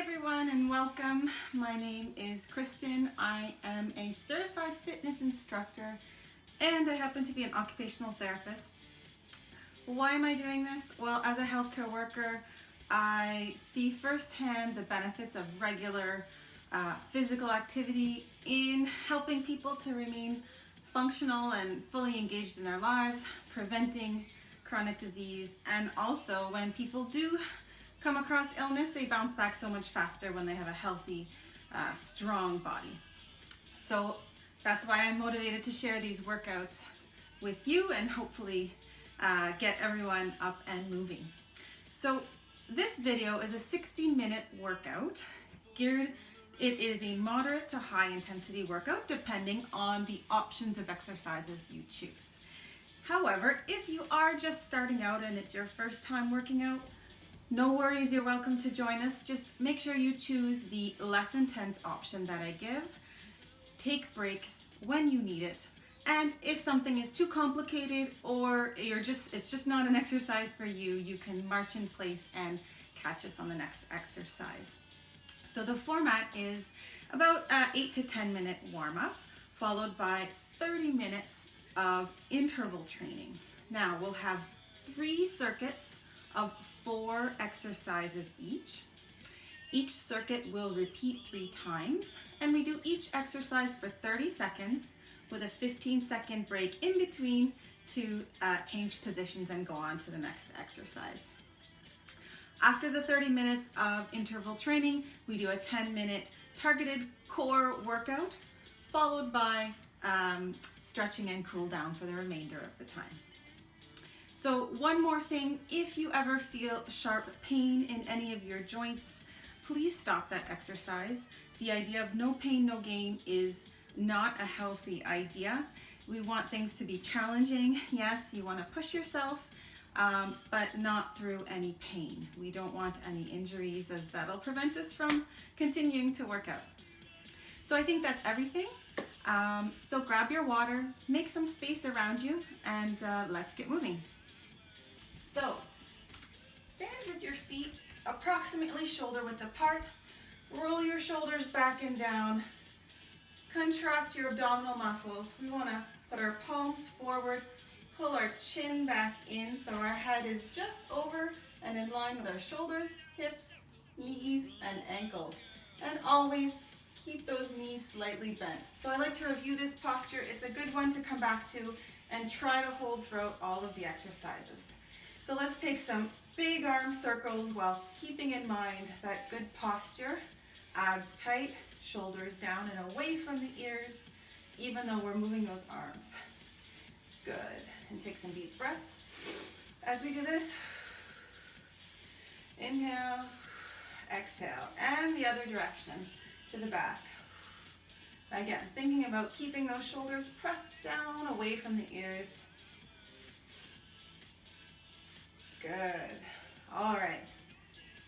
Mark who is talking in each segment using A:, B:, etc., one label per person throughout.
A: everyone and welcome. My name is Kristen. I am a certified fitness instructor and I happen to be an occupational therapist. Why am I doing this? Well, as a healthcare worker, I see firsthand the benefits of regular physical activity in helping people to remain functional and fully engaged in their lives, preventing chronic disease, and also when people do come across illness, they bounce back so much faster when they have a healthy, strong body. So that's why I'm motivated to share these workouts with you and hopefully get everyone up and moving. So this video is a 60-minute workout geared. It is a moderate to high intensity workout depending on the options of exercises you choose. However, if you are just starting out and it's your first time working out, no worries, you're welcome to join us. Just make sure you choose the less intense option that I give. Take breaks when you need it. And if something is too complicated or it's just not an exercise for you, you can march in place and catch us on the next exercise. So the format is about 8 to 10 minute warm up, followed by 30 minutes of interval training. Now we'll have 3 circuits of 4 exercises each. Each circuit will repeat 3 times, and we do each exercise for 30 seconds with a 15-second break in between to change positions and go on to the next exercise. After the 30 minutes of interval training, we do a 10-minute targeted core workout, followed by stretching and cool down for the remainder of the time. So one more thing, if you ever feel sharp pain in any of your joints, please stop that exercise. The idea of no pain, no gain is not a healthy idea. We want things to be challenging. Yes, you want to push yourself, but not through any pain. We don't want any injuries, as that'll prevent us from continuing to work out. So I think that's everything. So grab your water, make some space around you, and let's get moving. So stand with your feet approximately shoulder width apart. Roll your shoulders back and down. Contract your abdominal muscles. We want to put our palms forward, pull our chin back in so our head is just over and in line with our shoulders, hips, knees, and ankles. And always keep those knees slightly bent. So I like to review this posture. It's a good one to come back to and try to hold throughout all of the exercises. So let's take some big arm circles while keeping in mind that good posture. Abs tight, shoulders down and away from the ears, even though we're moving those arms. Good. And take some deep breaths. As we do this, inhale, exhale, and the other direction to the back. Again, thinking about keeping those shoulders pressed down away from the ears. Good. All right.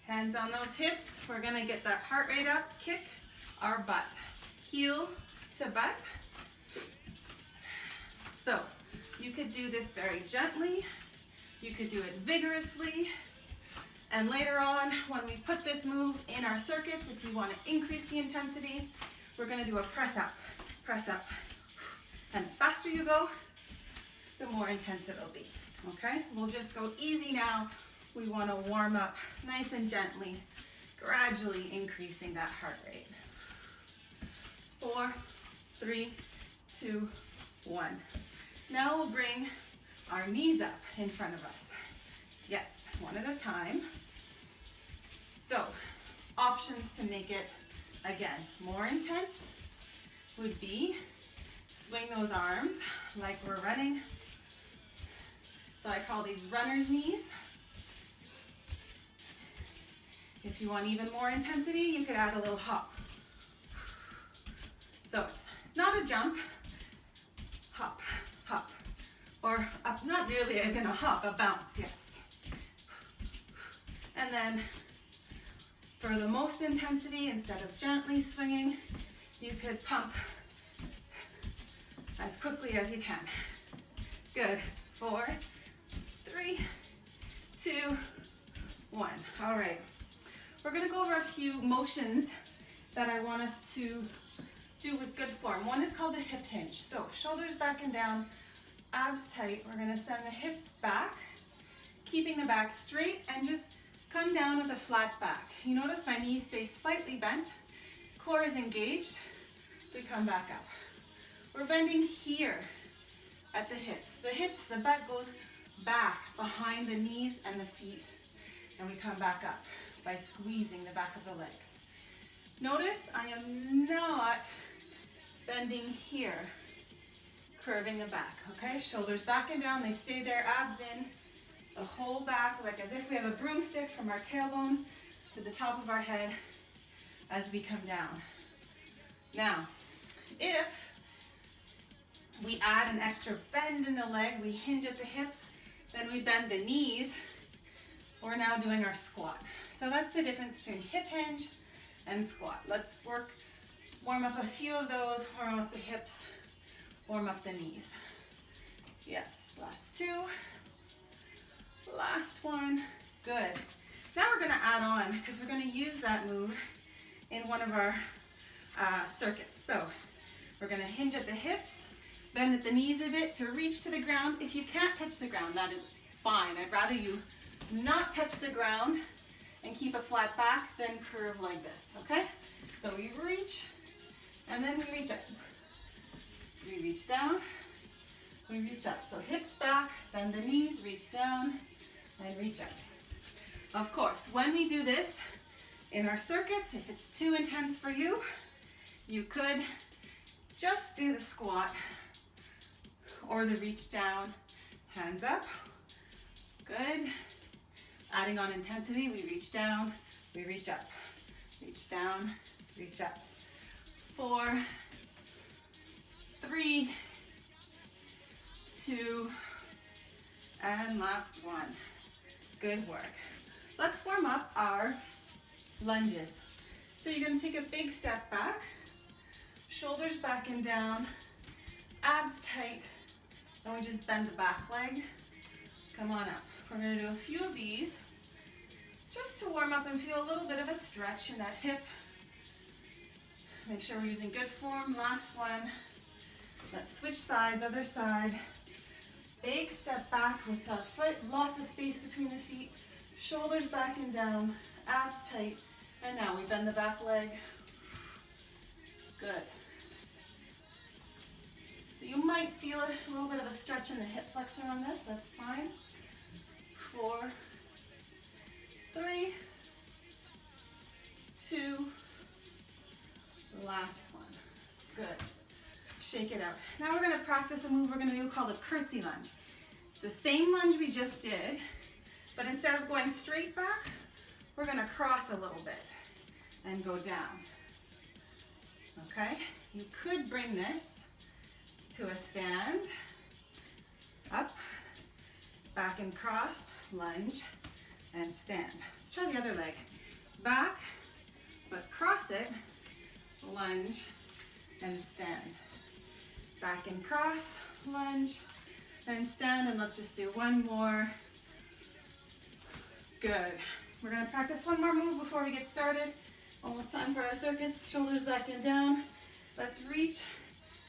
A: Hands on those hips. We're going to get that heart rate up, kick our butt. Heel to butt. So you could do this very gently. You could do it vigorously. And later on, when we put this move in our circuits, if you want to increase the intensity, we're going to do a press up, press up. And the faster you go, the more intense it'll be. Okay, we'll just go easy now. We want to warm up nice and gently, gradually increasing that heart rate. 4, 3, 2, 1. Now we'll bring our knees up in front of us. Yes, one at a time. So, options to make it, again, more intense would be swing those arms like we're running. So I call these runner's knees. If you want even more intensity, you could add a little hop. So it's not a jump, hop, hop. Or up, not nearly even a hop, a bounce, yes. And then for the most intensity, instead of gently swinging, you could pump as quickly as you can. Good. 4, 3, 2, 1. All right. we're gonna go over a few motions that I want us to do with good form. One is called the hip hinge. So shoulders back and down, abs tight. We're gonna send the hips back, keeping the back straight, and just come down with a flat back. You notice my knees stay slightly bent, core is engaged. We come back up. We're bending here at the hips. The butt goes back behind the knees and the feet, and we come back up by squeezing the back of the legs. Notice I am not bending here, curving the back, okay? Shoulders back and down, they stay there, abs in, the whole back, like as if we have a broomstick from our tailbone to the top of our head as we come down. Now, if we add an extra bend in the leg, we hinge at the hips, then we bend the knees, we're now doing our squat. So that's the difference between hip hinge and squat. Let's warm up a few of those, warm up the hips, warm up the knees. Yes, last two, last one, good. Now we're gonna add on, because we're gonna use that move in one of our circuits. So we're gonna hinge at the hips, bend at the knees a bit to reach to the ground. If you can't touch the ground, that is fine. I'd rather you not touch the ground and keep a flat back than curve like this, okay? So we reach, and then we reach up. We reach down, we reach up. So hips back, bend the knees, reach down, and reach up. Of course, when we do this in our circuits, if it's too intense for you, you could just do the squat or the reach down, hands up. Good. Adding on intensity, we reach down, we reach up. Reach down, reach up. 4, 3, 2, and last one. Good work. Let's warm up our lunges. So you're going to take a big step back, shoulders back and down, abs tight, and we just bend the back leg. Come on up. We're going to do a few of these just to warm up and feel a little bit of a stretch in that hip. Make sure we're using good form. Last one. Let's switch sides, other side. Big step back with the foot, lots of space between the feet, shoulders back and down, abs tight, and now we bend the back leg. Good. So you might feel a little bit of a stretch in the hip flexor on this, that's fine. 4, 3, 2, last one. Good. Shake it out. Now we're going to practice a move we're going to do called a curtsy lunge. It's the same lunge we just did, but instead of going straight back, we're going to cross a little bit and go down. Okay? You could bring this to a stand, up, back and cross, lunge, and stand. Let's try the other leg. Back, but cross it, lunge, and stand. Back and cross, lunge, and stand, and let's just do one more. Good. We're going to practice one more move before we get started. Almost time for our circuits. Shoulders back and down. Let's reach,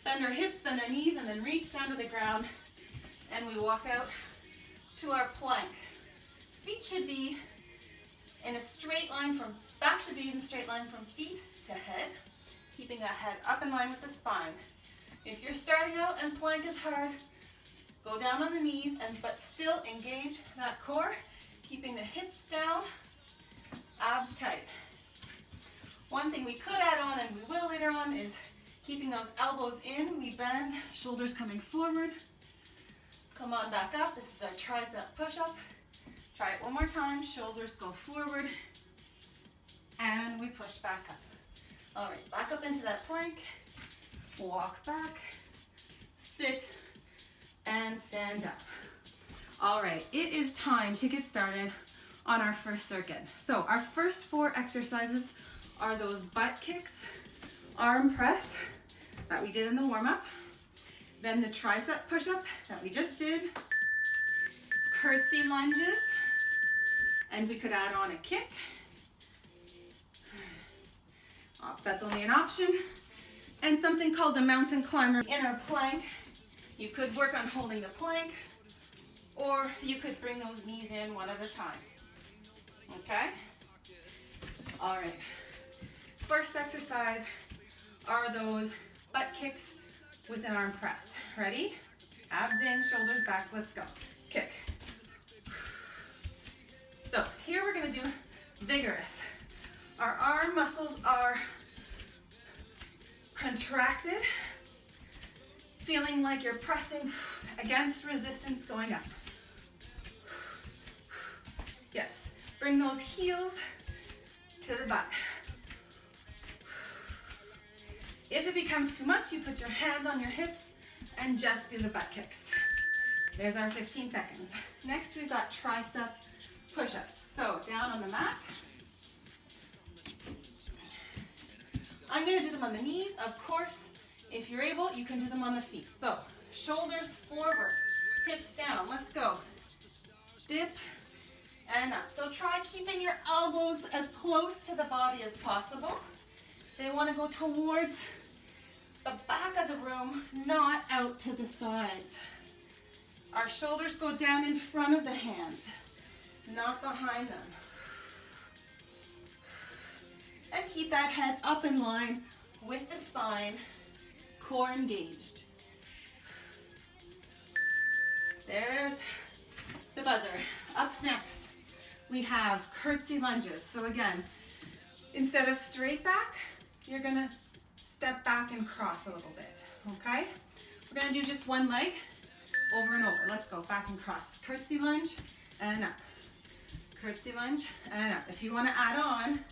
A: bend our hips, bend our knees, and then reach down to the ground, and we walk out to our plank. Feet should be in a straight line from, back should be in a straight line from feet to head, keeping that head up in line with the spine. If you're starting out and plank is hard, go down on the knees, but still engage that core, keeping the hips down, abs tight. One thing we could add on, and we will later on, is keeping those elbows in. We bend, shoulders coming forward. Come on back up. This is our tricep push-up. Try it one more time. Shoulders go forward, and we push back up. All right, back up into that plank. Walk back, sit, and stand up. All right, it is time to get started on our first circuit. So our first 4 exercises are those butt kicks, arm press that we did in the warm-up, then the tricep push-up that we just did, curtsy lunges, and we could add on a kick, That's only an option. And something called the mountain climber in our plank. You could work on holding the plank, or you could bring those knees in one at a time. Okay? All right. First exercise are those butt kicks with an arm press. Ready? Abs in, shoulders back. Let's go. Kick. So here we're going to do vigorous. Our arm muscles are contracted, feeling like you're pressing against resistance going up. Yes, bring those heels to the butt. If it becomes too much, you put your hands on your hips and just do the butt kicks. There's our 15 seconds. Next, we've got tricep push-ups. So down on the mat. I'm going to do them on the knees. Of course, if you're able, you can do them on the feet. So shoulders forward, hips down. Let's go. Dip and up. So try keeping your elbows as close to the body as possible. They want to go towards the back of the room, not out to the sides. Our shoulders go down in front of the hands, not behind them. And keep that head up in line with the spine, core engaged. There's the buzzer. Up next, we have curtsy lunges. So again, instead of straight back, you're gonna step back and cross a little bit, okay? We're gonna do just one leg over and over. Let's go, back and cross. Curtsy lunge and up. Curtsy lunge and up. If you wanna add on,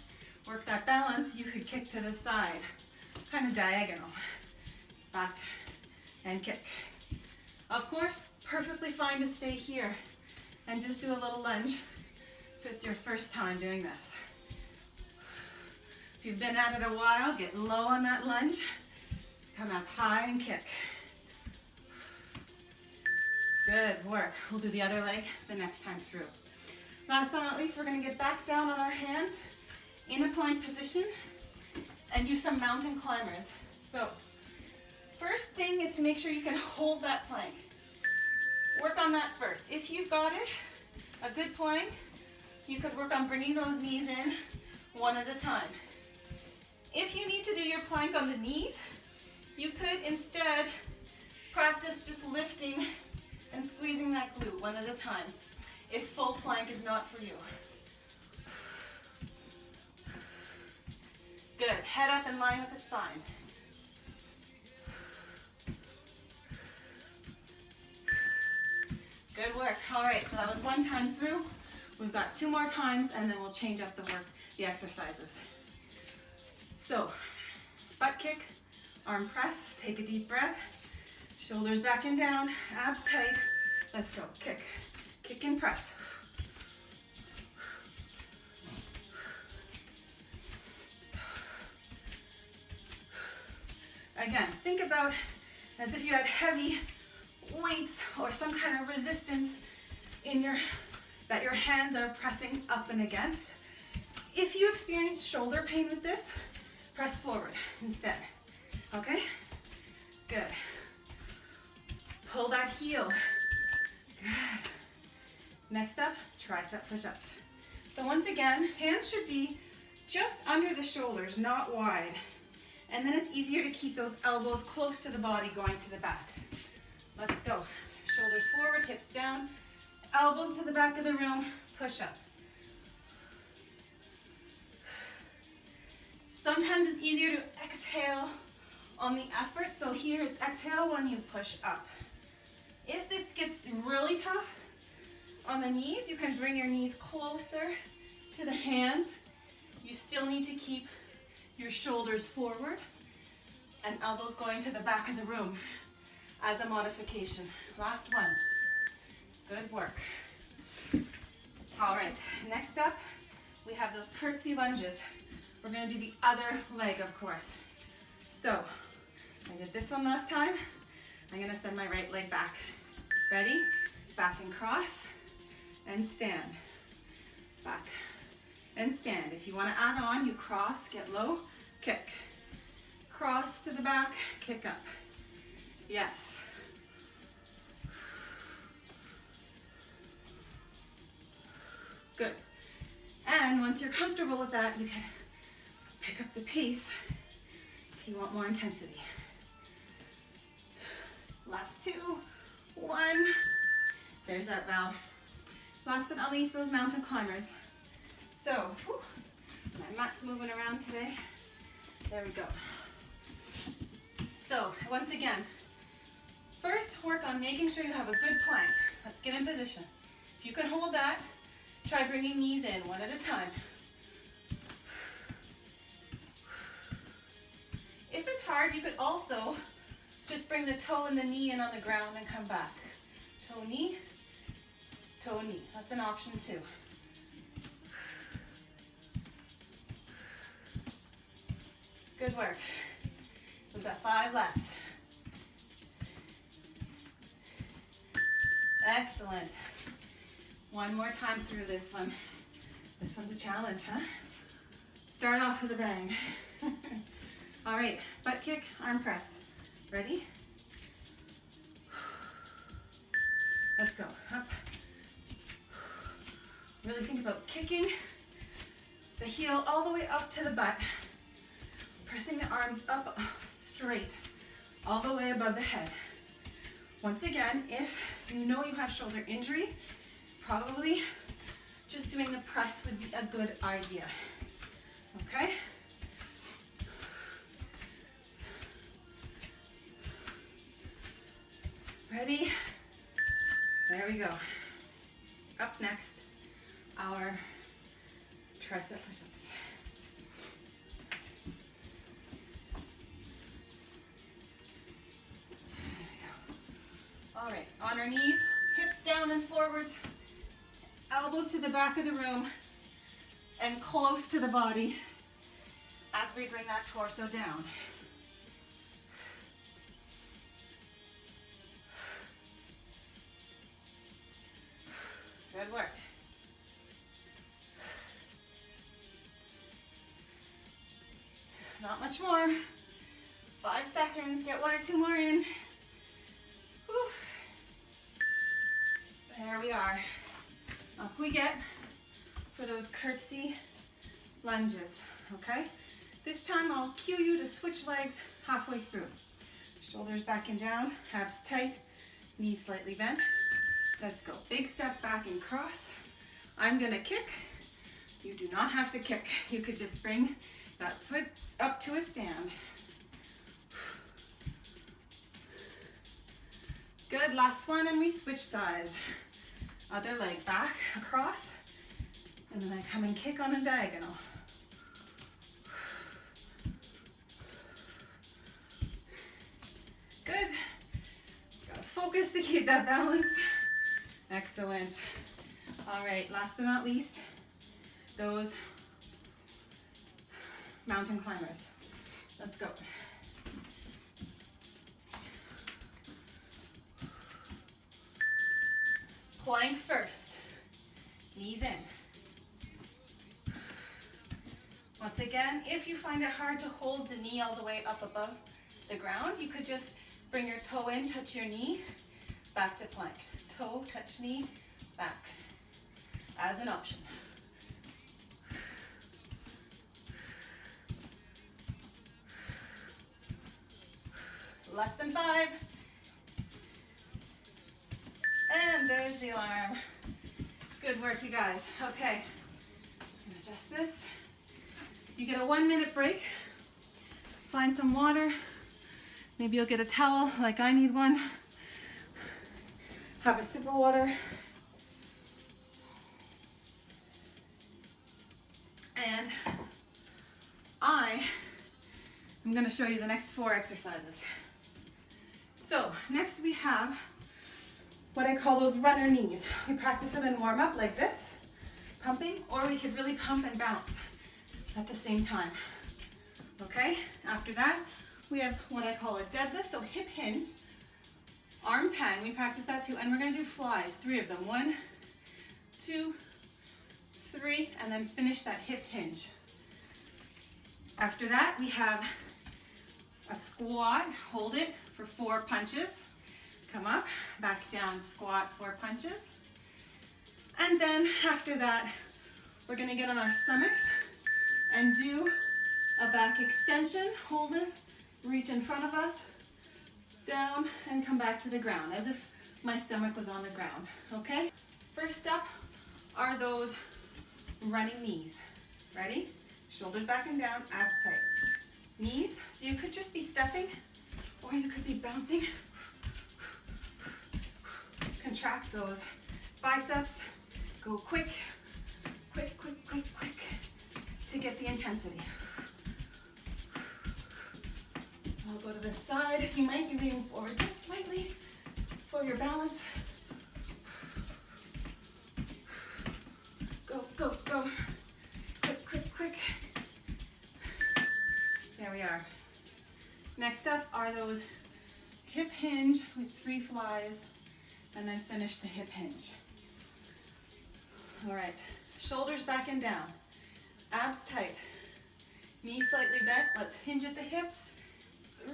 A: work that balance, you could kick to the side, kind of diagonal. Back and kick. Of course, perfectly fine to stay here and just do a little lunge if it's your first time doing this. If you've been at it a while, get low on that lunge, come up high and kick. Good work. We'll do the other leg the next time through. Last but not least, we're gonna get back down on our hands in a plank position and do some mountain climbers. So first thing is to make sure you can hold that plank. Work on that first. If you've got it, a good plank, you could work on bringing those knees in one at a time. If you need to do your plank on the knees, you could instead practice just lifting and squeezing that glute one at a time if full plank is not for you. Good, head up in line with the spine. Good work. All right, so that was one time through. We've got 2 more times and then we'll change up the exercises. So, butt kick, arm press, take a deep breath, shoulders back and down, abs tight. Let's go, kick, kick and press. Again, think about as if you had heavy weights or some kind of resistance in that your hands are pressing up and against. If you experience shoulder pain with this, press forward instead, okay? Good. Pull that heel. Good. Next up, tricep push-ups. So once again, hands should be just under the shoulders, not wide. And then it's easier to keep those elbows close to the body going to the back. Let's go. Shoulders forward, hips down, elbows to the back of the room, push up. Sometimes it's easier to exhale on the effort, so here it's exhale when you push up. If this gets really tough on the knees, you can bring your knees closer to the hands. You still need to keep your shoulders forward and elbows going to the back of the room as a modification. Last one. Good work. All right, next up, we have those curtsy lunges. We're gonna do the other leg, of course. So, I did this one last time. I'm gonna send my right leg back. Ready? Back and cross, and stand. Back and stand. If you wanna add on, you cross, get low, kick. Cross to the back, kick up. Yes. Good. And once you're comfortable with that, you can pick up the pace if you want more intensity. Last two, one. There's that Val. Last but not least, those mountain climbers. So, whew, my mat's moving around today. There we go. So, once again, first work on making sure you have a good plank. Let's get in position. If you can hold that, try bringing knees in one at a time. If it's hard, you could also just bring the toe and the knee in on the ground and come back. Toe, knee, toe, knee. That's an option too. Good work. We've got 5 left. Excellent. One more time through this one. This one's a challenge, huh? Start off with a bang. All right, butt kick, arm press. Ready? Let's go. Up. Really think about kicking the heel all the way up to the butt. Pressing the arms up straight, all the way above the head. Once again, if you know you have shoulder injury, probably just doing the press would be a good idea. Okay? Ready? There we go. Up next, our tricep push-ups. All right, on our knees, hips down and forwards, elbows to the back of the room, and close to the body as we bring that torso down. Good work. Not much more. 5 seconds, get 1 or 2 more in. Whew. There we are. Up we get for those curtsy lunges, okay? This time I'll cue you to switch legs halfway through. Shoulders back and down, abs tight, knees slightly bent. Let's go. Big step back and cross. I'm gonna kick. You do not have to kick. You could just bring that foot up to a stand. Good, last one, and we switch sides. Other leg back, across, and then I come and kick on a diagonal. Good. Gotta focus to keep that balance. Excellent. All right, last but not least, those mountain climbers. Let's go. Plank first, knees in. Once again, if you find it hard to hold the knee all the way up above the ground, you could just bring your toe in, touch your knee, back to plank. Toe, touch knee, back, as an option. Less than 5. And there's the alarm. Good work, you guys. Okay, just gonna adjust this. You get a 1-minute break. Find some water. Maybe you'll get a towel, like I need one. Have a sip of water. And I am gonna show you the next 4 exercises. So next we have what I call those runner knees. We practice them in warm up like this, pumping, or we could really pump and bounce at the same time. Okay, after that, we have what I call a deadlift, so hip hinge, arms hang, we practice that too, and we're gonna do flies, 3 of them. 1, 2, 3, and then finish that hip hinge. After that, we have a squat. Hold it for 4 punches. Come up, back down, squat, 4 punches. And then after that, we're gonna get on our stomachs and do a back extension. Hold it, reach in front of us, down, and come back to the ground, as if my stomach was on the ground, okay? First up are those running knees. Ready? Shoulders back and down, abs tight. Knees, so you could just be stepping, or you could be bouncing. Contract those biceps. Go quick, quick, quick, quick, quick to get the intensity. I'll go to the side. You might be leaning forward just slightly for your balance. Go, go, go. Quick, quick, quick. There we are. Next up are those hip hinge with 3 flies, and then finish the hip hinge. All right, shoulders back and down, abs tight, knees slightly bent. Let's hinge at the hips.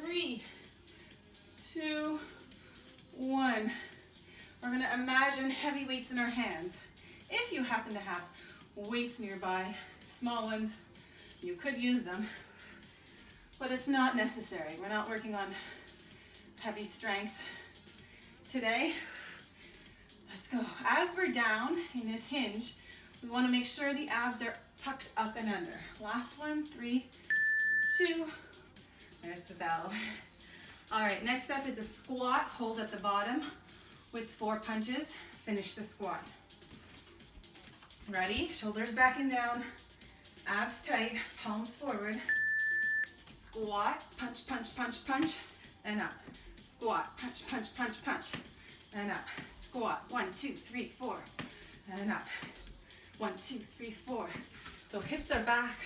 A: 3, 2, 1. We're gonna imagine heavy weights in our hands. If you happen to have weights nearby, small ones, you could use them, but it's not necessary. We're not working on heavy strength today. Let's go. As we're down in this hinge, we want to make sure the abs are tucked up and under. Last one, 3, 2, there's the bell. All right, next up is a squat. Hold at the bottom with 4 punches. Finish the squat. Ready? Shoulders back and down, abs tight, palms forward. Squat, punch, punch, punch, punch, and up. Squat, punch, punch, punch, punch, and up. Squat, 1, 2, 3, 4, and up. 1, 2, 3, 4. So hips are back.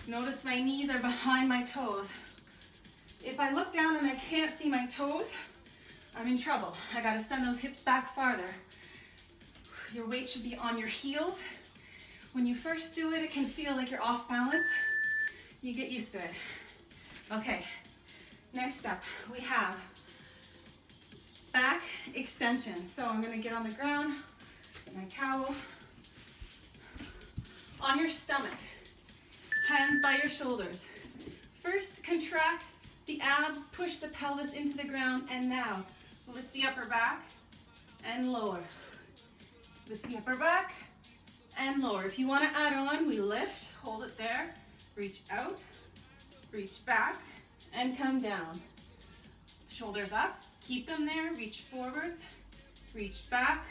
A: Notice my knees are behind my toes. If I look down and I can't see my toes, I'm in trouble. I gotta send those hips back farther. Your weight should be on your heels. When you first do it, it can feel like you're off balance. You get used to it. Okay, next up, we have back extension. So I'm gonna get on the ground, get my towel. On your stomach, hands by your shoulders. First, contract the abs, push the pelvis into the ground, and now lift the upper back and lower. Lift the upper back and lower. If you want to add on, we lift, hold it there, reach out, reach back, and come down. Shoulders up, keep them there, reach forwards, reach back,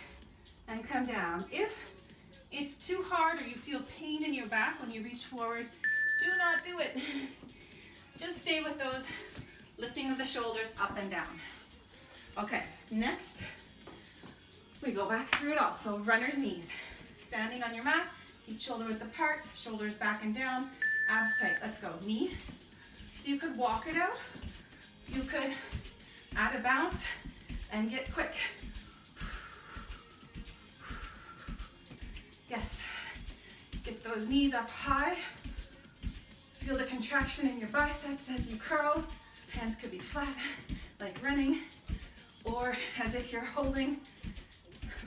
A: and come down. If it's too hard or you feel pain in your back when you reach forward, do not do it. Just stay with those lifting of the shoulders up and down. Okay, next, we go back through it all. So runner's knees. Standing on your mat, each shoulder width apart, shoulders back and down, abs tight. Let's go, knee. So you could walk it out. You could add a bounce and get quick. Yes, get those knees up high. Feel the contraction in your biceps as you curl. Hands could be flat, like running, or as if you're holding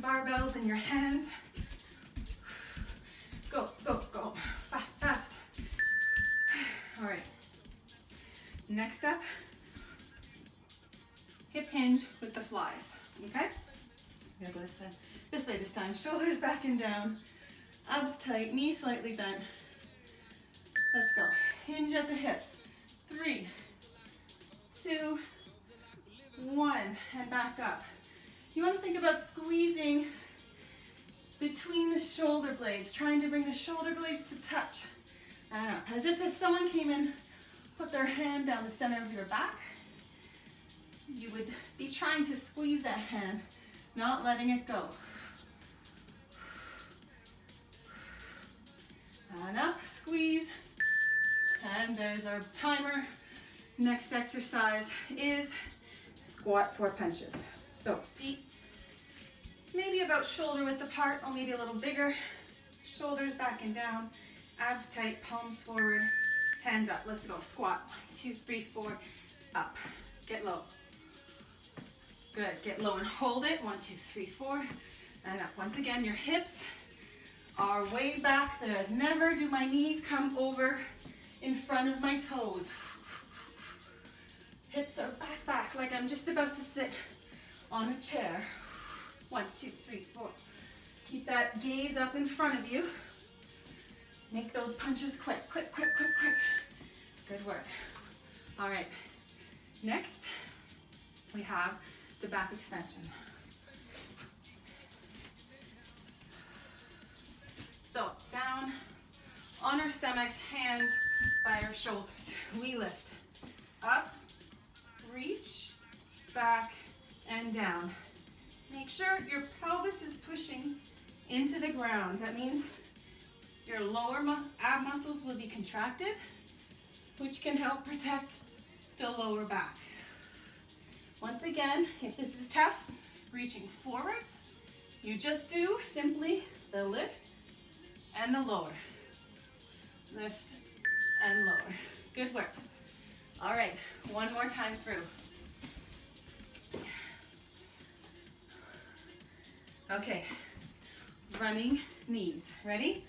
A: barbells in your hands. Go, go, go, fast, fast. All right, next up, hip hinge with the flies, okay? I'm gonna go this way this time. Shoulders back and down, abs tight, knees slightly bent. Let's go. Hinge at the hips. 3, 2, 1, and back up. You want to think about squeezing between the shoulder blades, trying to bring the shoulder blades to touch. And up. As if someone came in, put their hand down the center of your back, you would be trying to squeeze that hand, not letting it go. And up, squeeze. And there's our timer. Next exercise is squat 4 punches. So feet maybe about shoulder width apart, or maybe a little bigger. Shoulders back and down, Abs tight, palms forward, hands up. Let's go. Squat. 1, 2, 3, 4. Up. Get low. Good. Get low and hold it. 1, 2, 3, 4. And up. Once again, your hips are way back there. Never do my knees come over in front of my toes. Hips are back, like I'm just about to sit on a chair. 1, 2, 3, 4. Keep that gaze up in front of you. Make those punches quick, quick, quick, quick, quick. Good work. All right. Next, we have the back extension. So down on our stomachs, hands by our shoulders. We lift up, reach, back, and down. Make sure your pelvis is pushing into the ground. That means your lower ab muscles will be contracted, which can help protect the lower back. Once again, if this is tough, reaching forwards, you just do simply the lift and the lower. Lift and lower. Good work. All right, one more time through. Okay, running knees. Ready?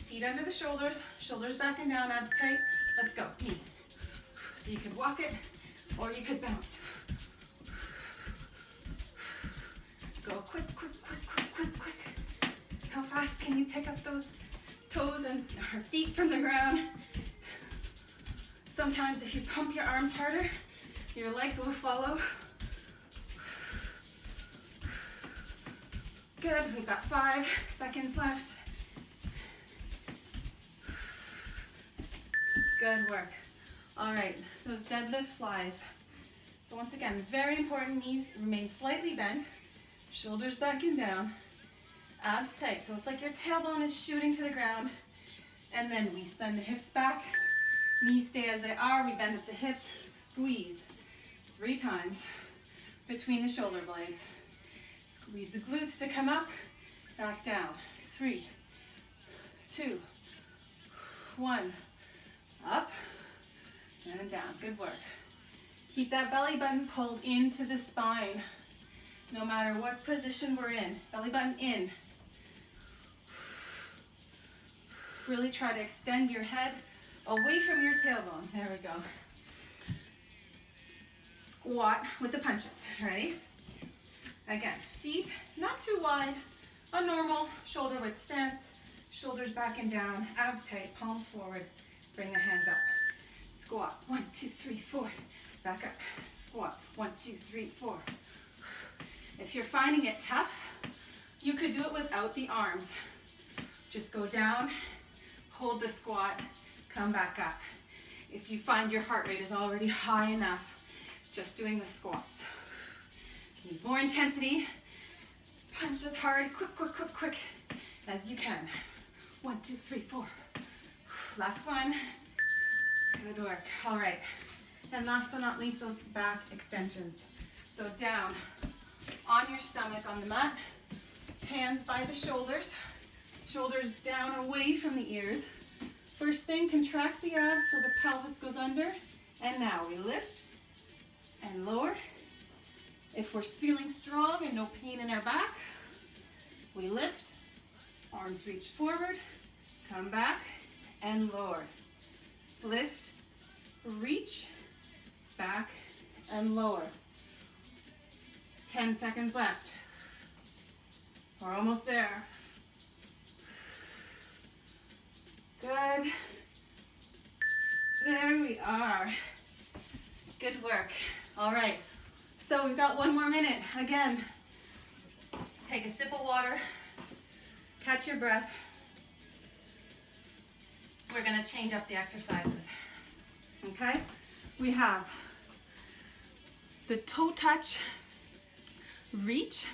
A: Feet under the shoulders, shoulders back and down, abs tight. Let's go, knee. So you could walk it or you could bounce. Go quick, quick, quick, quick, quick, quick. How fast can you pick up those toes and or feet from the ground? Sometimes if you pump your arms harder, your legs will follow. Good, we've got 5 seconds left. Good work. All right, those deadlift flies. So once again, very important, knees remain slightly bent, shoulders back and down, abs tight. So it's like your tailbone is shooting to the ground, and then we send the hips back, knees stay as they are, we bend at the hips, squeeze 3 times between the shoulder blades. Squeeze the glutes to come up, back down. 3, 2, 1. Up and down. Good work. Keep that belly button pulled into the spine, no matter what position we're in. Belly button in. Really try to extend your head away from your tailbone. There we go. Squat with the punches. Ready? Again, feet not too wide, a normal shoulder width stance, shoulders back and down, abs tight, palms forward, bring the hands up. Squat, 1, 2, 3, 4, back up. Squat, 1, 2, 3, 4. If you're finding it tough, you could do it without the arms. Just go down, hold the squat, come back up. If you find your heart rate is already high enough, just doing the squats. If you need more intensity, punch as hard, quick, quick, quick, quick as you can. 1, 2, 3, 4. Last one. Good work. All right. And last but not least, those back extensions. So down on your stomach on the mat, hands by the shoulders, shoulders down away from the ears. First thing, contract the abs so the pelvis goes under. And now we lift and lower. If we're feeling strong and no pain in our back, we lift, arms reach forward, come back and lower. Lift, reach, back and lower. 10 seconds left. We're almost there. Good. There we are. Good work. All right. So we've got 1 more minute. Again, take a sip of water, catch your breath. We're going to change up the exercises. Okay? We have the toe touch reach.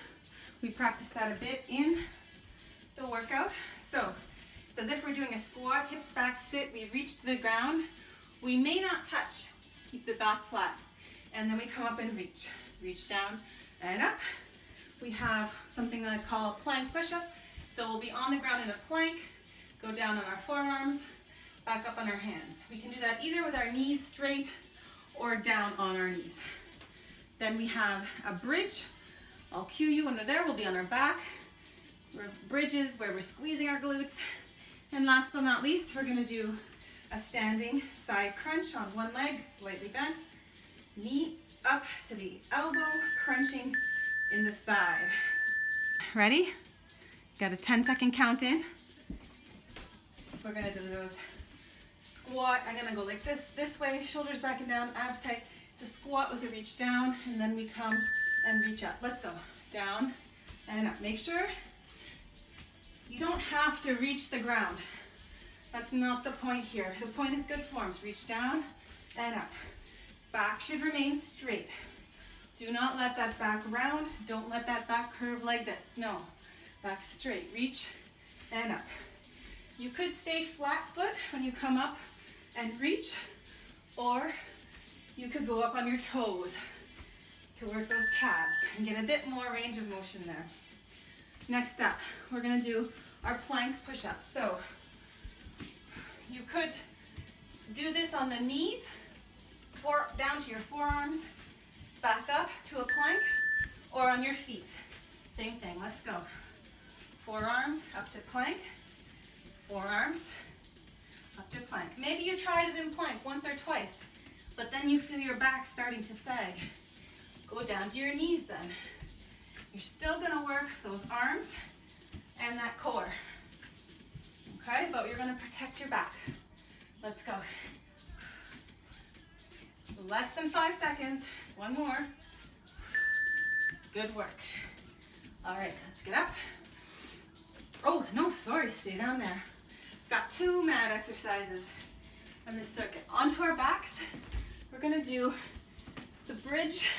A: We practiced that a bit in the workout. So it's as if we're doing a squat, hips back, sit. We reach to the ground. We may not touch. Keep the back flat. And then we come up and reach. Reach down and up. We have something I call a plank push-up. So we'll be on the ground in a plank, go down on our forearms, back up on our hands. We can do that either with our knees straight or down on our knees. Then we have a bridge. I'll cue you under there. We'll be on our back. Bridges where we're squeezing our glutes. And last but not least, we're gonna do a standing side crunch on one leg, slightly bent. Knee up to the elbow, crunching in the side. Ready? Got a 10-second count in. We're gonna do those squat. I'm gonna go like this way, shoulders back and down, abs tight. It's a squat with a reach down, and then we come and reach up. Let's go. Down and up. Make sure you don't have to reach the ground. That's not the point here. The point is good forms. Reach down and up. Back should remain straight. Do not let that back round. Don't let that back curve like this. No. Back straight. Reach and up. You could stay flat foot when you come up and reach, or you could go up on your toes to work those calves and get a bit more range of motion there. Next up, we're gonna do our plank push-ups. So you could do this on the knees, down to your forearms, back up to a plank, or on your feet. Same thing, let's go. Forearms up to plank, forearms up to plank. Maybe you tried it in plank once or twice, but then you feel your back starting to sag. Go down to your knees then. You're still gonna work those arms and that core. Okay, but you're gonna protect your back. Let's go. Less than 5 seconds. One more. Good work. All right, let's get up. Oh, no, sorry, stay down there. Got 2 mat exercises on this circuit. Onto our backs, we're gonna do the bridge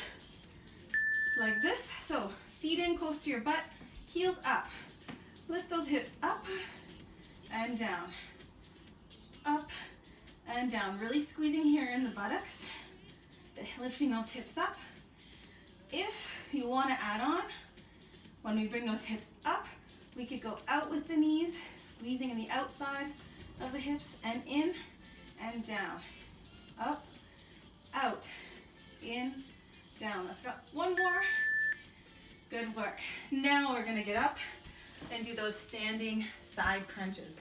A: like this. So feet in close to your butt, heels up. Lift those hips up and down. Up and down. Really squeezing here in the buttocks. Lifting those hips up. If you want to add on, when we bring those hips up, we could go out with the knees, squeezing in the outside of the hips, and in and down. Up, out, in, down. Let's go. One more. Good work. Now we're going to get up and do those standing side crunches.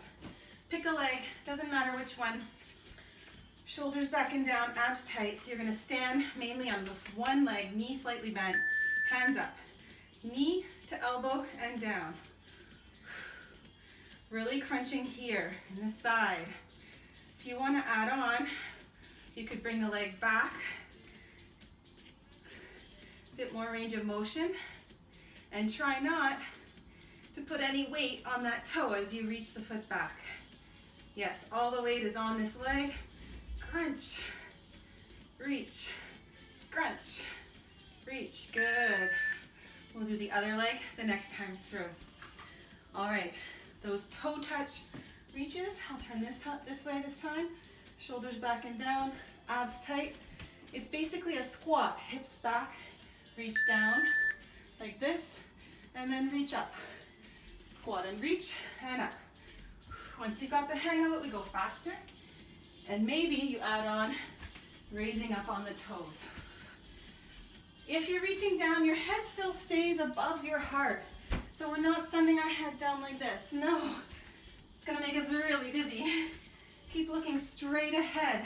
A: Pick a leg, doesn't matter which one. Shoulders back and down, abs tight. So you're gonna stand mainly on this one leg, knee slightly bent, hands up. Knee to elbow and down. Really crunching here in the side. If you wanna add on, you could bring the leg back. A bit more range of motion. And try not to put any weight on that toe as you reach the foot back. Yes, all the weight is on this leg. Crunch, reach, crunch, reach. Good. We'll do the other leg the next time through. All right, those toe touch reaches. I'll turn this way this time. Shoulders back and down, abs tight. It's basically a squat. Hips back, reach down like this, and then reach up. Squat and reach and up. Once you got the hang of it, we go faster. And maybe you add on raising up on the toes. If you're reaching down, your head still stays above your heart. So we're not sending our head down like this. No, it's gonna make us really dizzy. Keep looking straight ahead.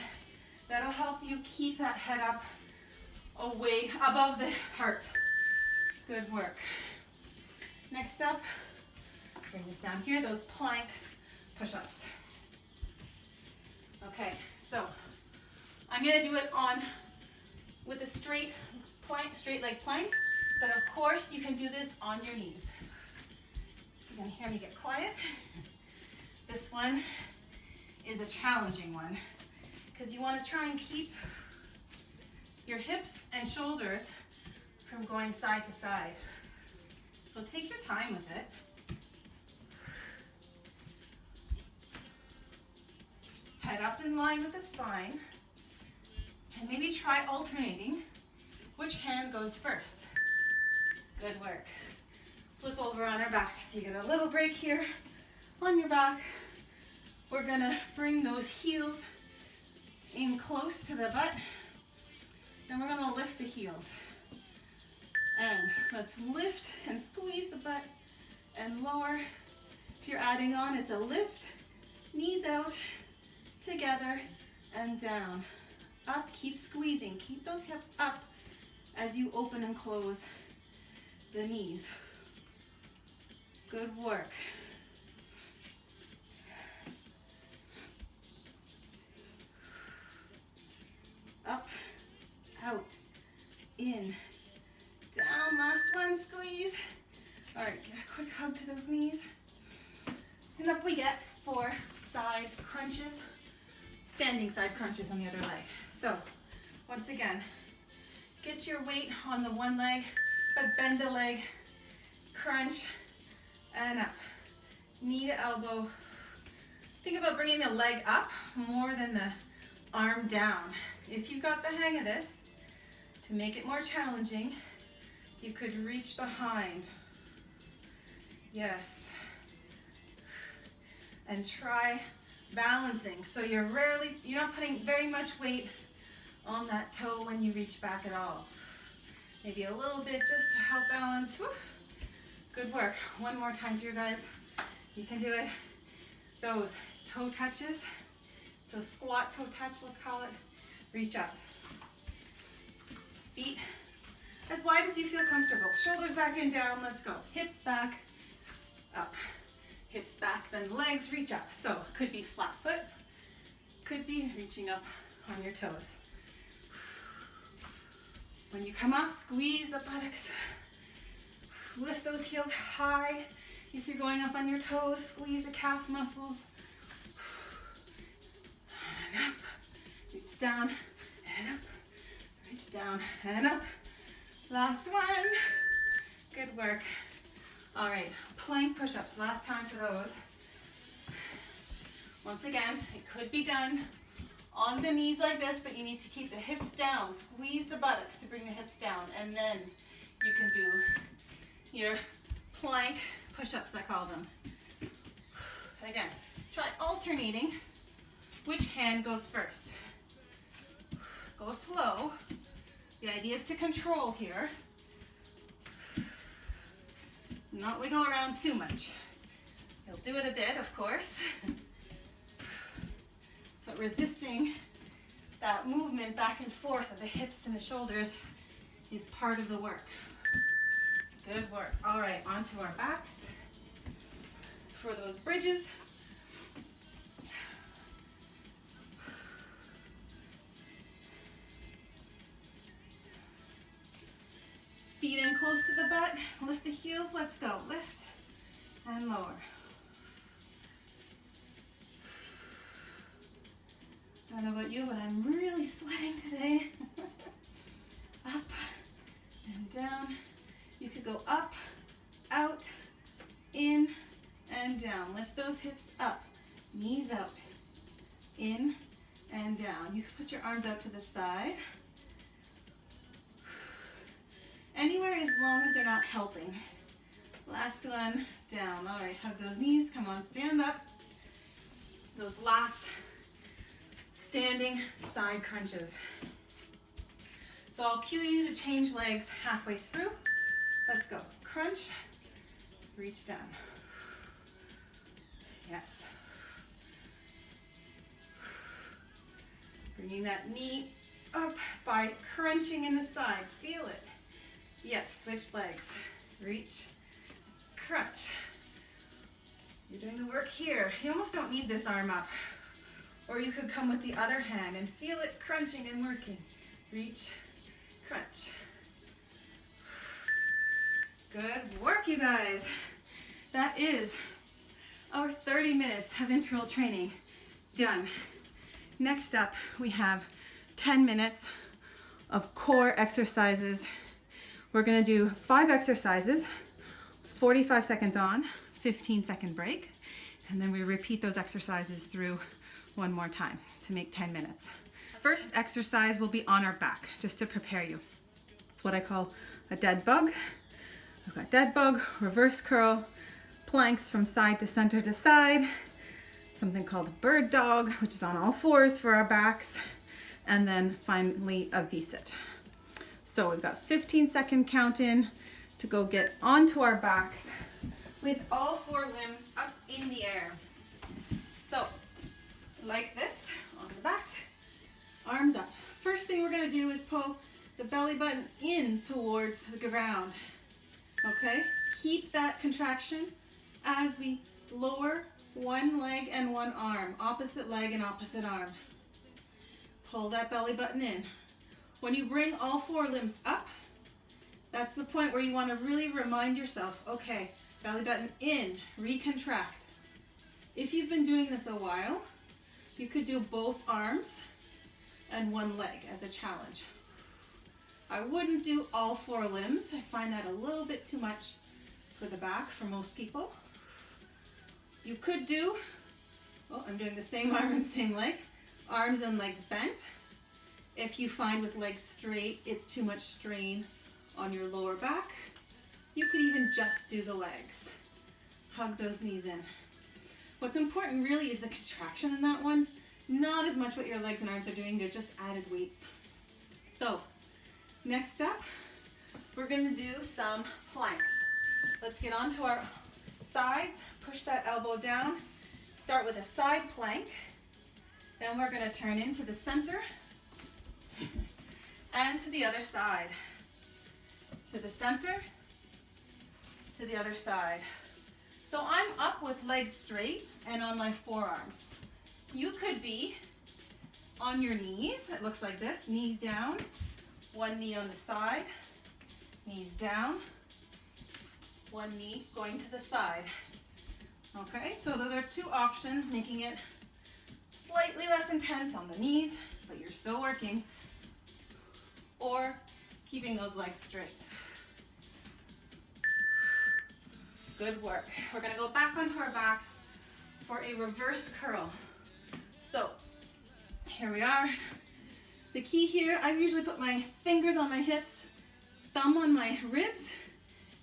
A: That'll help you keep that head up away above the heart. Good work. Next up, bring this down here, those plank push-ups. Okay, so I'm gonna do it with a straight leg plank, but of course you can do this on your knees. You're gonna hear me get quiet. This one is a challenging one because you wanna try and keep your hips and shoulders from going side to side. So take your time with it. Head up in line with the spine, and maybe try alternating which hand goes first. Good work. Flip over on our backs. So you get a little break here on your back, We're gonna bring those heels in close to the butt. Then we're gonna lift the heels. And let's lift and squeeze the butt and lower. If you're adding on, it's a lift, knees out, together, and down. Up, keep squeezing. Keep those hips up as you open and close the knees. Good work. Up, out, in, down. Last one, squeeze. All right, get a quick hug to those knees. And up we get for side crunches, standing side crunches on the other leg. So, once again, get your weight on the one leg, but bend the leg, crunch, and up. Knee to elbow. Think about bringing the leg up more than the arm down. If you got the hang of this, to make it more challenging, you could reach behind. Yes. And try balancing. So you're not putting very much weight on that toe when you reach back at all. Maybe a little bit just to help balance. Woo. Good work. One more time through, guys. You can do it. Those toe touches. So squat toe touch, let's call it. Reach up. Feet as wide as you feel comfortable. Shoulders back and down. Let's go. Hips back, up. Hips back, then legs reach up. So could be flat foot, could be reaching up on your toes. When you come up, squeeze the buttocks. Lift those heels high. If you're going up on your toes, squeeze the calf muscles. And up, reach down and up, reach down and up. Last one. Good work. All right, plank push-ups, last time for those. Once again, it could be done on the knees like this, but you need to keep the hips down. Squeeze the buttocks to bring the hips down, and then you can do your plank push-ups, I call them. Again, try alternating which hand goes first. Go slow. The idea is to control here. Not wiggle around too much. You'll do it a bit, of course. But resisting that movement back and forth of the hips and the shoulders is part of the work. Good work. All right, onto our backs for those bridges. Feet in close to the butt, lift the heels, let's go. Lift and lower. I don't know about you, but I'm really sweating today. Up and down. You could go up, out, in, and down. Lift those hips up, knees out, in, and down. You can put your arms out to the side. Anywhere as long as they're not helping. Last one, down. All right, hug those knees. Come on, stand up. Those last standing side crunches. So I'll cue you to change legs halfway through. Let's go. Crunch, reach down. Yes. Bringing that knee up by crunching in the side. Feel it. Yes, switch legs. Reach, crunch. You're doing the work here. You almost don't need this arm up. Or you could come with the other hand and feel it crunching and working. Reach, crunch. Good work, you guys. That is our 30 minutes of interval training done. Next up, we have 10 minutes of core exercises. We're gonna do 5 exercises, 45 seconds on, 15-second break, and then we repeat those exercises through one more time to make 10 minutes. First exercise will be on our back, just to prepare you. It's what I call a dead bug. We've got dead bug, reverse curl, planks from side to center to side, something called a bird dog, which is on all fours for our backs, and then finally a V-sit. So we've got 15-second count in to go get onto our backs with all 4 limbs up in the air. So like this, on the back, arms up. First thing we're gonna do is pull the belly button in towards the ground, okay? Keep that contraction as we lower one leg and one arm, opposite leg and opposite arm. Pull that belly button in. When you bring all 4 limbs up, that's the point where you want to really remind yourself, okay, belly button in, recontract. If you've been doing this a while, you could do both arms and one leg as a challenge. I wouldn't do all 4 limbs. I find that a little bit too much for the back for most people. You could do, oh, I'm doing the same arm and same leg, arms and legs bent. If you find with legs straight, it's too much strain on your lower back, you could even just do the legs. Hug those knees in. What's important really is the contraction in that one, not as much what your legs and arms are doing, they're just added weights. So, next up, we're gonna do some planks. Let's get onto our sides, push that elbow down, start with a side plank, then we're gonna turn into the center and to the other side. To the center, to the other side. So I'm up with legs straight and on my forearms. You could be on your knees, it looks like this, knees down, one knee on the side, knees down, one knee going to the side. Okay, so those are 2 options, making it slightly less intense on the knees, but you're still working, or keeping those legs straight. Good work. We're gonna go back onto our backs for a reverse curl. So, here we are. The key here, I usually put my fingers on my hips, thumb on my ribs,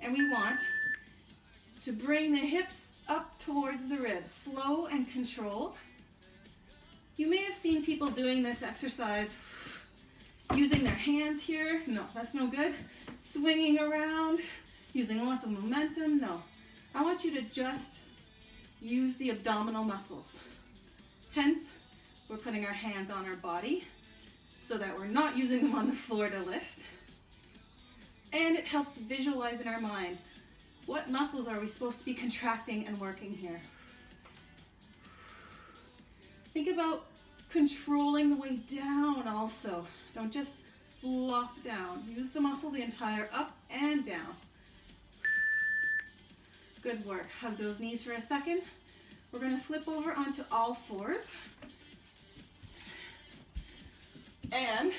A: and we want to bring the hips up towards the ribs, slow and controlled. You may have seen people doing this exercise using their hands here. No, that's no good. Swinging around, using lots of momentum. No, I want you to just use the abdominal muscles. Hence, we're putting our hands on our body so that we're not using them on the floor to lift. And it helps visualize in our mind, what muscles are we supposed to be contracting and working here? Think about controlling the way down also. Don't just flop down. Use the muscle the entire up and down. Good work. Hug those knees for a second. We're going to flip over onto all 4s. And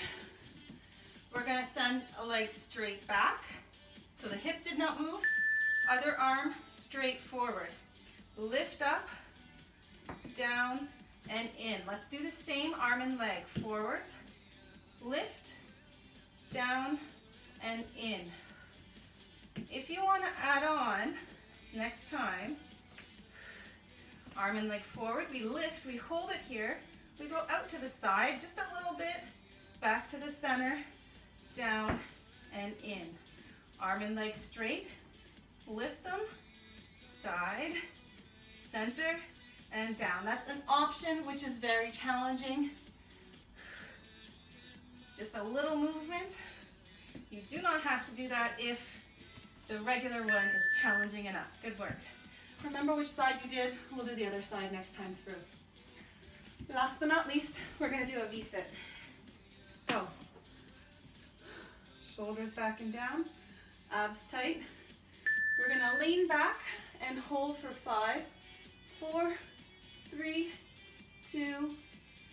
A: we're going to send a leg straight back. So the hip did not move. Other arm straight forward. Lift up, down, and in. Let's do the same arm and leg. Forwards, lift, down, and in. If you want to add on, next time, arm and leg forward, we lift, we hold it here, we go out to the side, just a little bit, back to the center, down, and in. Arm and leg straight, lift them, side, center, and down. That's an option which is very challenging. Just a little movement. You do not have to do that if the regular one is challenging enough. Good work. Remember which side you did. We'll do the other side next time through. Last but not least, we're going to do a V-sit. So, shoulders back and down, abs tight. We're going to lean back and hold for 5, 4, 3, 2,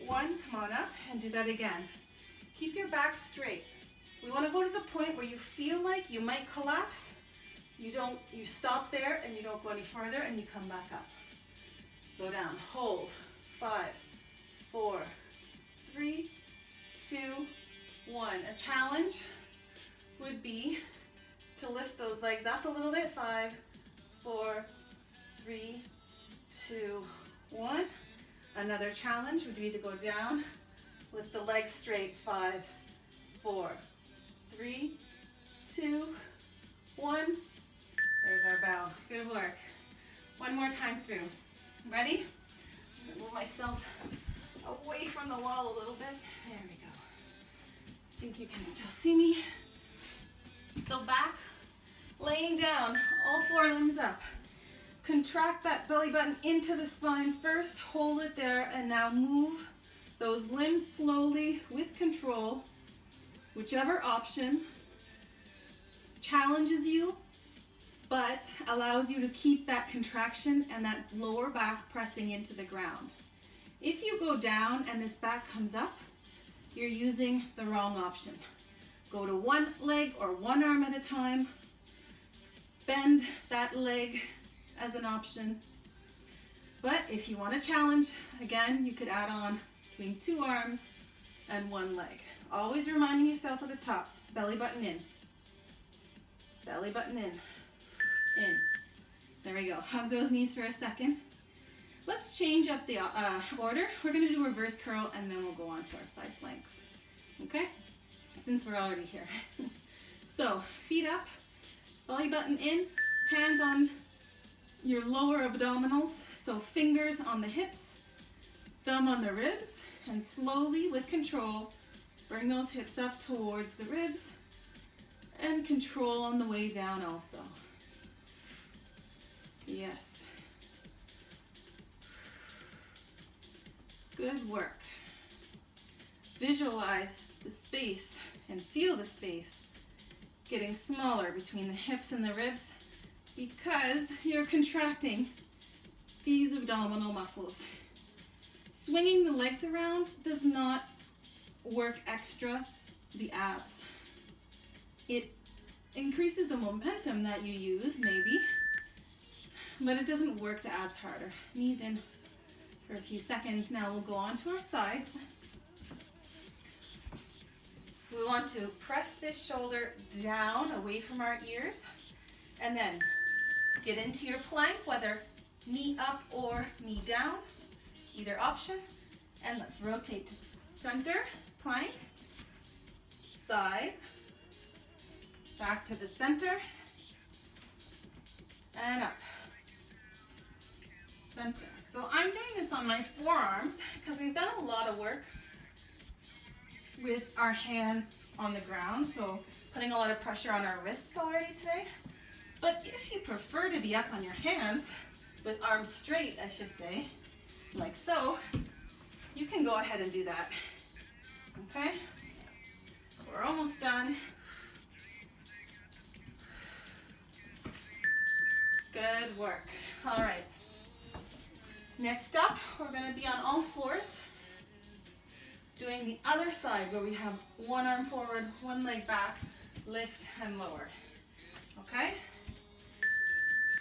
A: 1. Come on up and do that again. Keep your back straight. We want to go to the point where you feel like you might collapse. You stop there and you don't go any further and you come back up. Go down, hold. 5, 4, 3, 2, 1. A challenge would be to lift those legs up a little bit. 5, 4, 3, 2, 1. Another challenge would be to go down, lift the legs straight. 5, 4, 3, 2, 1. There's our bow. Good work. One more time through. Ready? I'm going to move myself away from the wall a little bit. There we go. I think you can still see me. So back, laying down, all 4 limbs up. Contract that belly button into the spine first, hold it there, and now move those limbs slowly with control. Whichever option challenges you, but allows you to keep that contraction and that lower back pressing into the ground. If you go down and this back comes up, you're using the wrong option. Go to one leg or one arm at a time. Bend that leg as an option. But if you want to challenge, again, you could add on between 2 arms and 1 leg. Always reminding yourself at the top, belly button in. Belly button in. In. There we go. Hug those knees for a second. Let's change up the order. We're going to do reverse curl and then we'll go on to our side planks. Okay? Since we're already here. So, feet up, belly button in, hands on your lower abdominals. So fingers on the hips, thumb on the ribs, and slowly with control, bring those hips up towards the ribs and control on the way down also. Yes. Good work. Visualize the space and feel the space getting smaller between the hips and the ribs because you're contracting these abdominal muscles. Swinging the legs around does not work extra the abs. It increases the momentum that you use, maybe, but it doesn't work the abs harder. Knees in for a few seconds. Now we'll go on to our sides. We want to press this shoulder down away from our ears and then get into your plank, whether knee up or knee down, either option. And let's rotate to center, plank, side, back to the center, and up, center. So I'm doing this on my forearms because we've done a lot of work with our hands on the ground, so putting a lot of pressure on our wrists already today. But if you prefer to be up on your hands, with arms straight, I should say, like so, you can go ahead and do that. Okay? We're almost done. Good work. All right. Next up, we're going to be on all fours, doing the other side where we have one arm forward, one leg back, lift and lower. Okay?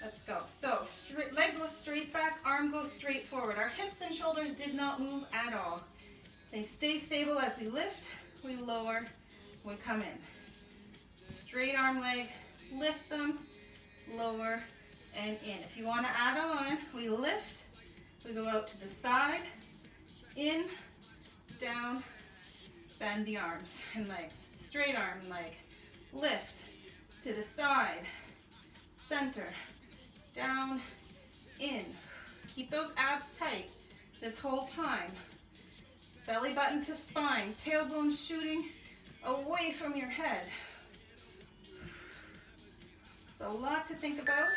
A: Let's go. So, leg goes straight back, arm goes straight forward. Our hips and shoulders did not move at all. They stay stable as we lift, we lower, we come in. Straight arm, leg, lift them, lower, and in. If you want to add on, we lift, we go out to the side, in, down, bend the arms and legs. Straight arm and leg, lift, to the side, center, down, in. Keep those abs tight this whole time. Belly button to spine, tailbone shooting away from your head. It's a lot to think about.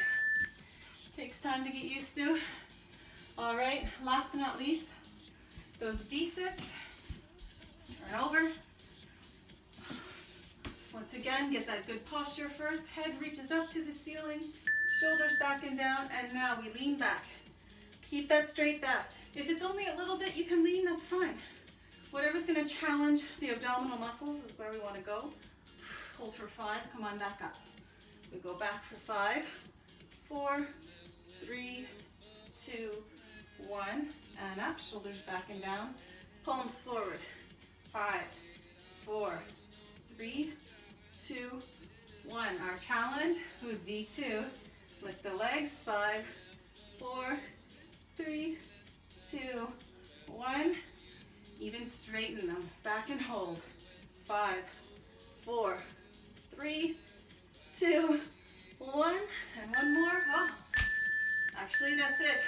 A: Takes time to get used to. All right, last but not least, those V-sits. Turn over. Once again, get that good posture first. Head reaches up to the ceiling, shoulders back and down, and now we lean back. Keep that straight back. If it's only a little bit you can lean, that's fine. Whatever's going to challenge the abdominal muscles is where we want to go. Hold for 5, come on back up. We go back for 5, 4, 3, 2, 1, and up, shoulders back and down, palms forward. 5, 4, 3, 2, 1. Our challenge would be to lift the legs. 5, 4, 3, 2, 1. Even straighten them. Back and hold. 5, 4, 3, 2, 1. And one more. Oh, actually, that's it.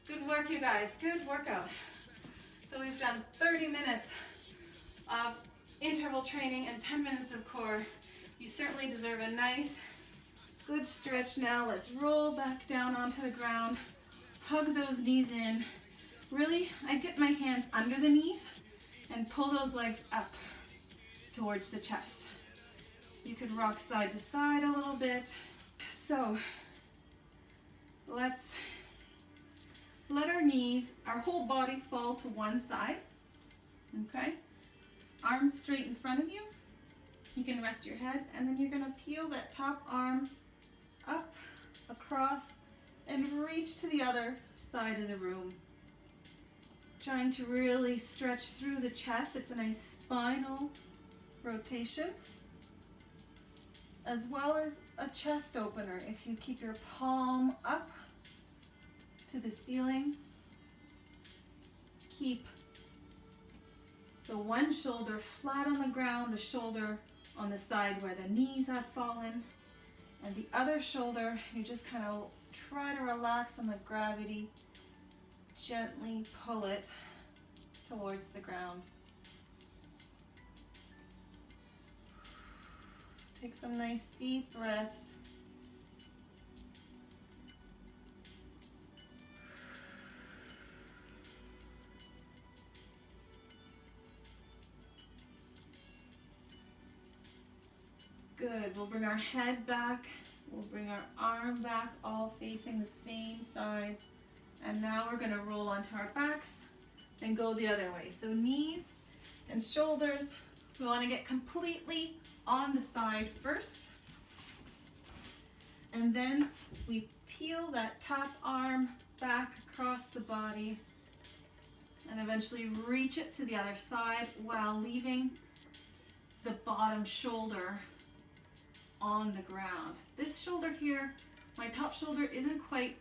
A: Good work, you guys. Good workout. So we've done 30 minutes of interval training and 10 minutes of core. You certainly deserve a nice, good stretch now. Let's roll back down onto the ground. Hug those knees in. Really, I get my hands under the knees and pull those legs up towards the chest. You could rock side to side a little bit. So let's let our knees, our whole body fall to one side. Okay? Arms straight in front of you. You can rest your head, and then you're going to peel that top arm up, across, and reach to the other side of the room. Trying to really stretch through the chest. It's a nice spinal rotation, as well as a chest opener. If you keep your palm up to the ceiling, keep the one shoulder flat on the ground, the shoulder on the side where the knees have fallen, and the other shoulder, you just kind of try to relax on the gravity, gently pull it towards the ground. Take some nice deep breaths. Good. We'll bring our head back. We'll bring our arm back, all facing the same side. And now we're going to roll onto our backs and go the other way. So knees and shoulders, we want to get completely on the side first. And then we peel that top arm back across the body and eventually reach it to the other side while leaving the bottom shoulder on the ground. This shoulder here, my top shoulder isn't quite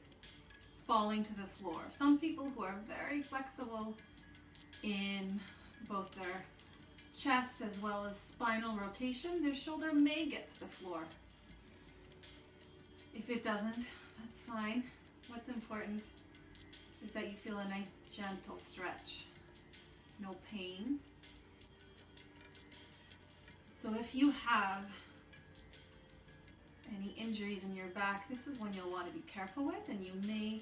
A: falling to the floor. Some people who are very flexible in both their chest as well as spinal rotation, their shoulder may get to the floor. If it doesn't, that's fine. What's important is that you feel a nice gentle stretch. No pain. So if you have any injuries in your back, this is one you'll want to be careful with, and you may,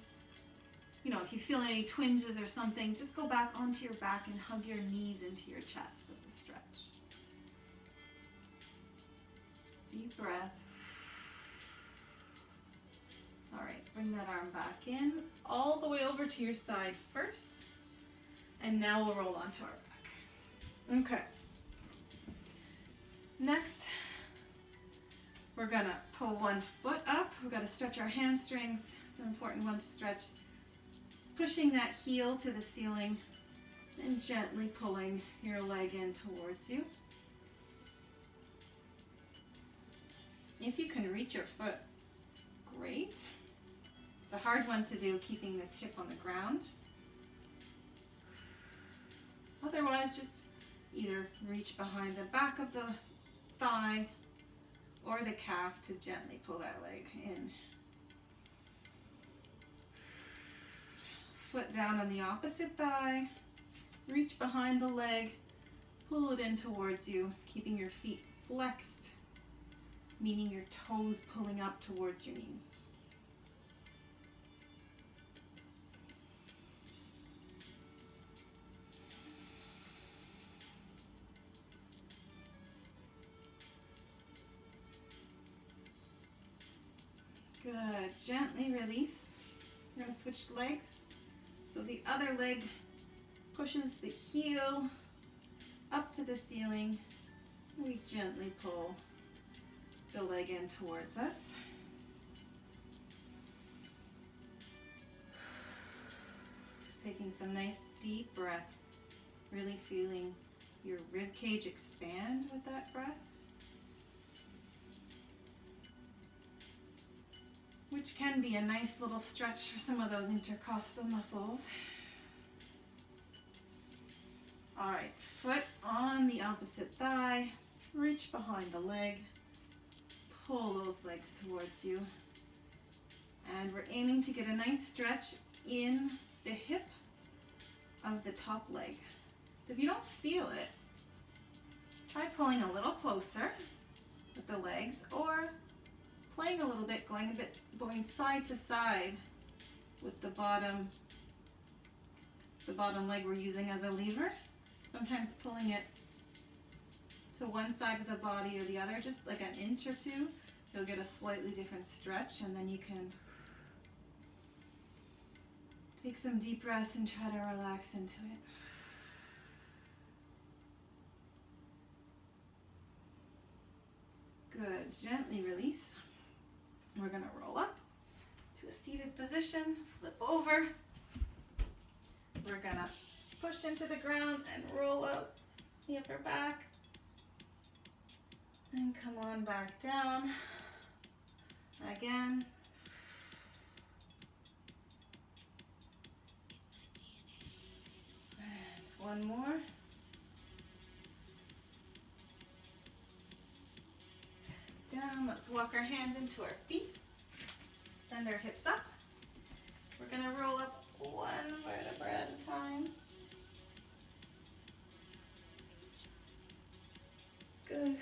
A: if you feel any twinges or something, just go back onto your back and hug your knees into your chest as a stretch. Deep breath. All right, bring that arm back in, all the way over to your side first, and now we'll roll onto our back. Okay. Next, we're gonna pull one foot up. We're gonna stretch our hamstrings. It's an important one to stretch. Pushing that heel to the ceiling and gently pulling your leg in towards you. If you can reach your foot, great. It's a hard one to do, keeping this hip on the ground. Otherwise, just either reach behind the back of the thigh or the calf to gently pull that leg in. Foot down on the opposite thigh, reach behind the leg, pull it in towards you, keeping your feet flexed, meaning your toes pulling up towards your knees. Good. Gently release. We're going to switch legs. So the other leg pushes the heel up to the ceiling. We gently pull the leg in towards us. Taking some nice deep breaths. Really feeling your rib cage expand with that breath. Which can be a nice little stretch for some of those intercostal muscles. All right, foot on the opposite thigh, reach behind the leg, pull those legs towards you. And we're aiming to get a nice stretch in the hip of the top leg. So if you don't feel it, try pulling a little closer with the legs, or playing a little bit, going side to side with the bottom leg we're using as a lever. Sometimes pulling it to one side of the body or the other, just like an inch or two, you'll get a slightly different stretch, and then you can take some deep breaths and try to relax into it. Good, gently release. We're gonna roll up to a seated position, flip over. We're gonna push into the ground and roll out the upper back. And come on back down. Again. And one more. Down. Let's walk our hands into our feet. Send our hips up. We're going to roll up one vertebra at a time. Good.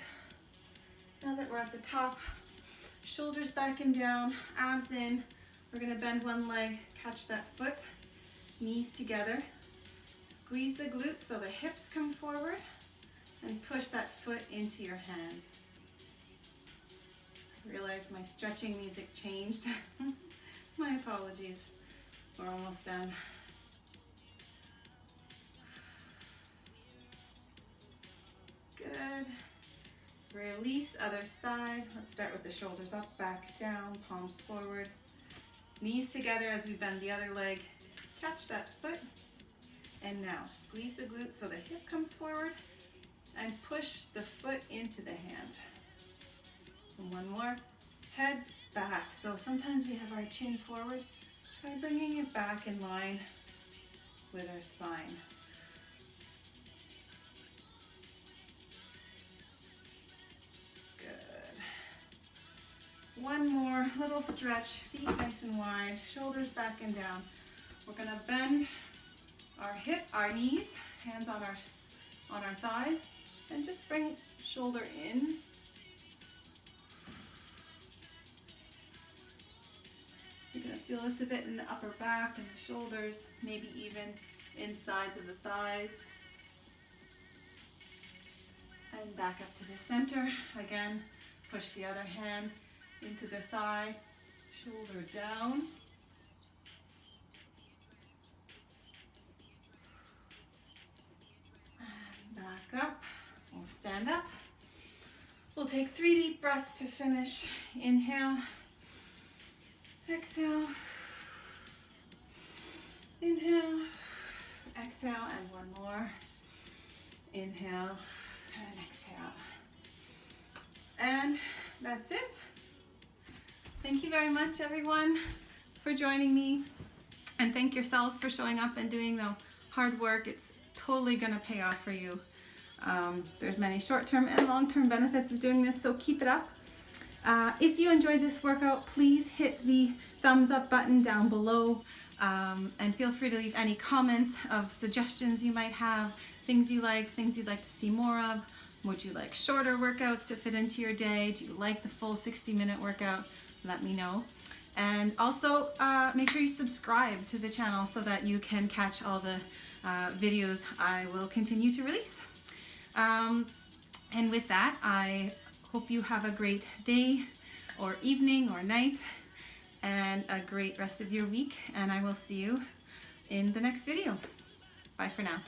A: Now that we're at the top, shoulders back and down, abs in. We're going to bend one leg, catch that foot, knees together. Squeeze the glutes so the hips come forward, and push that foot into your hand. I realized my stretching music changed. My apologies. We're almost done. Good. Release, other side. Let's start with the shoulders up, back down, palms forward. Knees together as we bend the other leg. Catch that foot. And now squeeze the glutes so the hip comes forward, and push the foot into the hand. And one more. Head back. So sometimes we have our chin forward. Try bringing it back in line with our spine. Good. One more little stretch. Feet nice and wide. Shoulders back and down. We're going to bend our knees, hands on our thighs, and just bring shoulder in. You're going to feel this a bit in the upper back and the shoulders, maybe even insides of the thighs. And back up to the center. Again, push the other hand into the thigh, shoulder down. And back up. We'll stand up. We'll take 3 deep breaths to finish. Inhale. Exhale, inhale, exhale, and one more. Inhale and exhale. And that's it. Thank you very much, everyone, for joining me. And thank yourselves for showing up and doing the hard work. It's totally going to pay off for you. There's many short-term and long-term benefits of doing this, so keep it up. If you enjoyed this workout, please hit the thumbs up button down below, and feel free to leave any comments of suggestions you might have, things you liked, things you'd like to see more of. Would you like shorter workouts to fit into your day? Do you like the full 60-minute workout? Let me know. And also make sure you subscribe to the channel so that you can catch all the videos I will continue to release. And with that, I hope you have a great day or evening or night, and a great rest of your week, and I will see you in the next video. Bye for now.